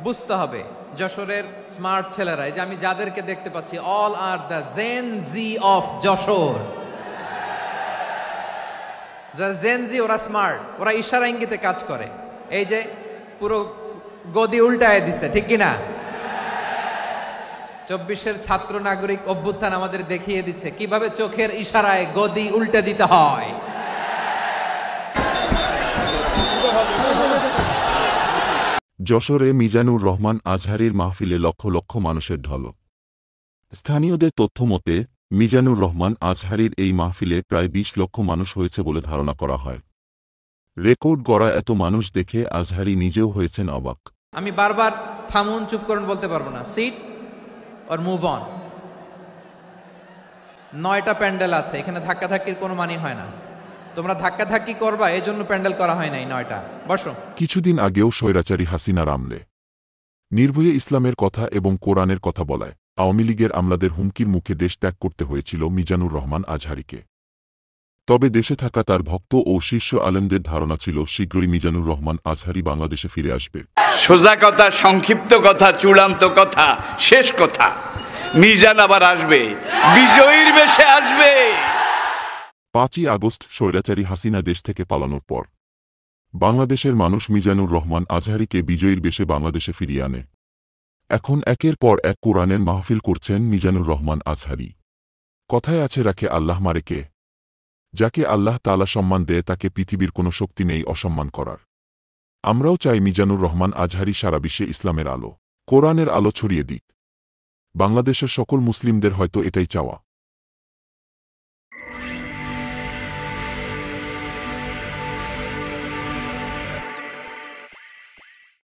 বুঝতে হবে যশোরের স্মার্ট ছেলেরা, এই যে আমি যাদেরকে দেখতে পাচ্ছি, all are the Gen Z of Jessore. যারা জেন জি, ওরা স্মার্ট, ওরা ইশারা ইঙ্গিতে কাজ করে। এই যে পুরো গদি উল্টায় দিছে, ঠিক কিনা? 24-এর ছাত্র নাগরিক অভ্যুত্থান আমাদের দেখিয়ে দিচ্ছে কিভাবে চোখের ইশারায় গদি উল্টে দিতে হয়। যশোরে মিজানুর রহমান আজহারীর মাহফিলে লক্ষ লক্ষ মানুষের ঢল। স্থানীয়দের তথ্য মতে মিজানুর রহমান আজহারীর এই মাহফিলে প্রায় 20 লক্ষ মানুষ হয়েছে বলে ধারণা করা হয়। রেকর্ড গড়া এত মানুষ দেখে আজহারী নিজেও হয়েছেন অবাক। আমি বারবার থামুন, চুপ করুন বলতে পারবো না, সিট অর মুভ অন। 9টা প্যান্ডেল আছে, এখানে ধাক্কাধাক্কির কোনো মানে হয় না। তোমরা ধাক্কাধাক্কি করবা, এই জন্য প্যান্ডেল করা হয় নাই 9টা। বসো। কিছুদিন আগেও স্বৈরাচারী হাসিনার আমলে নির্ভয়ে ইসলামের কথা এবং কোরআনের কথা বলায় আওয়ামী লীগের আমলাদের হুমকির মুখে দেশ ত্যাগ করতে হয়েছিল মিজানুর রহমান আজহারীকে। তবে দেশে থাকা তার ভক্ত ও শীর্ষ আলেমদের ধারণা ছিল শীঘ্রই মিজানুর রহমান আজহারী বাংলাদেশে ফিরে আসবে। সোজা কথা, সংক্ষিপ্ত কথা, চূড়ান্ত কথা, শেষ কথা, মিজান আবার আসবে, বিজয়ীর বেশে আসবে। 5ই আগস্ট স্বৈরাচারী হাসিনা দেশ থেকে পালানোর পর বাংলাদেশের মানুষ মিজানুর রহমান আজহারীকে বিজয়ীর বেশে বাংলাদেশে ফিরিয়ে আনে। এখন একের পর এক কোরআনের মাহফিল করছেন মিজানুর রহমান আজহারী। কথায় আছে, রাখে আল্লাহ মারে কে। যাকে আল্লাহ তাআলা সম্মান দেয় তাকে পৃথিবীর কোনো শক্তি নেই অসম্মান করার। আমরাও চাই মিজানুর রহমান আজহারী সারা বিশ্বে ইসলামের আলো, কোরআনের আলো ছড়িয়ে দিক। বাংলাদেশের সকল মুসলিমদের হয়তো এটাই চাওয়া।